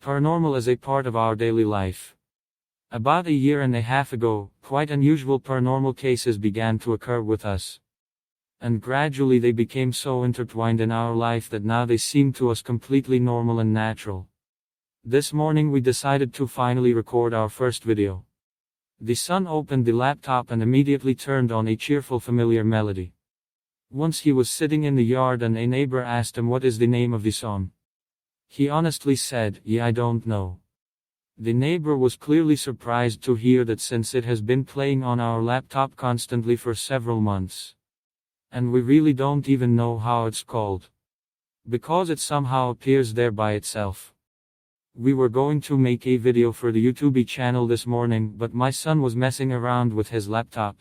Paranormal is a part of our daily life. About a year and a half ago, quite unusual paranormal cases began to occur with us. And gradually they became so intertwined in our life that now they seem to us completely normal and natural. This morning we decided to finally record our first video. The son opened the laptop and immediately turned on a cheerful familiar melody. Once he was sitting in the yard and a neighbor asked him what is the name of the song. He honestly said, "Yeah, I don't know." The neighbor was clearly surprised to hear that since it has been playing on our laptop constantly for several months. And we really don't even know how it's called. Because it somehow appears there by itself. We were going to make a video for the YouTube channel this morning, but my son was messing around with his laptop.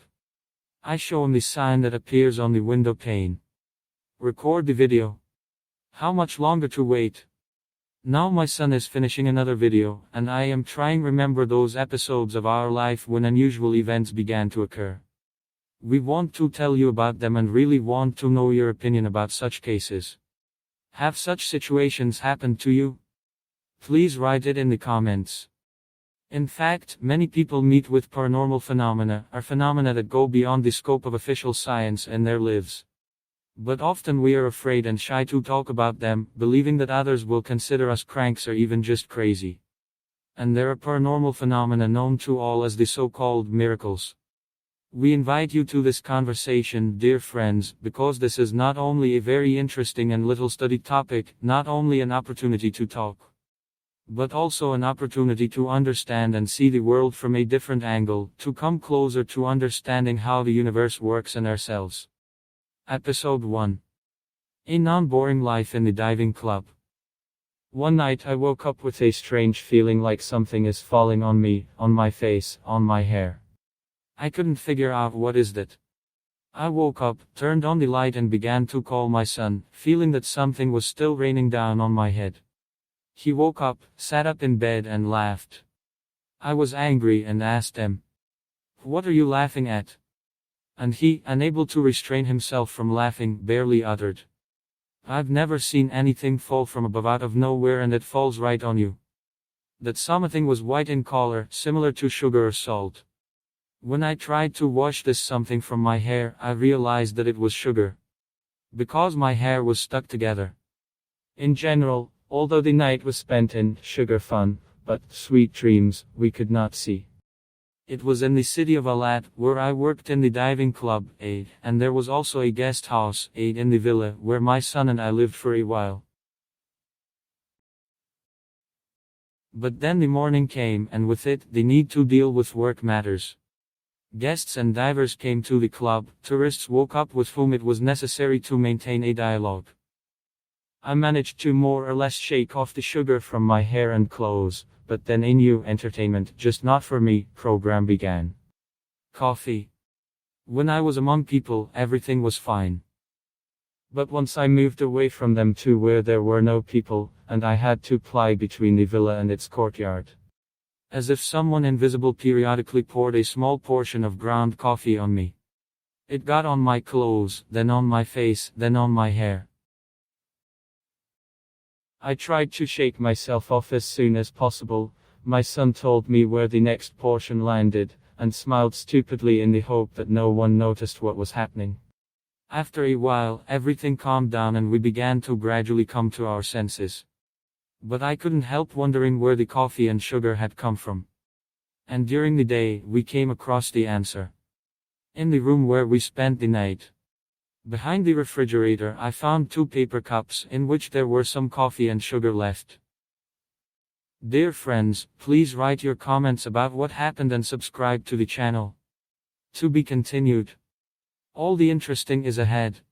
I show him the sign that appears on the window pane. Record the video. How much longer to wait? Now my son is finishing another video, and I am trying to remember those episodes of our life when unusual events began to occur. We want to tell you about them and really want to know your opinion about such cases. Have such situations happened to you? Please write it in the comments. In fact, many people meet with paranormal phenomena, or phenomena that go beyond the scope of official science in their lives. But often we are afraid and shy to talk about them, believing that others will consider us cranks or even just crazy. And there are paranormal phenomena known to all as the so-called miracles. We invite you to this conversation, dear friends, because this is not only a very interesting and little studied topic, not only an opportunity to talk, but also an opportunity to understand and see the world from a different angle, to come closer to understanding how the universe works and ourselves. Episode 1. A non-boring life in the diving club. One night I woke up with a strange feeling like something is falling on me, on my face, on my hair. I couldn't figure out what is that. I woke up, turned on the light and began to call my son, feeling that something was still raining down on my head. He woke up, sat up in bed and laughed. I was angry and asked him, "What are you laughing at?" And he, unable to restrain himself from laughing, barely uttered, "I've never seen anything fall from above out of nowhere and it falls right on you." That something was white in color, similar to sugar or salt. When I tried to wash this something from my hair, I realized that it was sugar. Because my hair was stuck together. In general, although the night was spent in sugar fun, but sweet dreams, we could not see. It was in the city of Alat, where I worked in the diving club, and there was also a guest house, in the villa, where my son and I lived for a while. But then the morning came, and with it, the need to deal with work matters. Guests and divers came to the club, tourists woke up with whom it was necessary to maintain a dialogue. I managed to more or less shake off the sugar from my hair and clothes. But then a new entertainment, just not for me, program began. Coffee. When I was among people, everything was fine. But once I moved away from them to where there were no people, and I had to ply between the villa and its courtyard. As if someone invisible periodically poured a small portion of ground coffee on me. It got on my clothes, then on my face, then on my hair. I tried to shake myself off as soon as possible. My son told me where the next portion landed, and smiled stupidly in the hope that no one noticed what was happening. After a while, everything calmed down and we began to gradually come to our senses. But I couldn't help wondering where the coffee and sugar had come from. And during the day, we came across the answer. In the room where we spent the night. Behind the refrigerator, I found 2 paper cups in which there were some coffee and sugar left. Dear friends, please write your comments about what happened and subscribe to the channel. To be continued. All the interesting is ahead.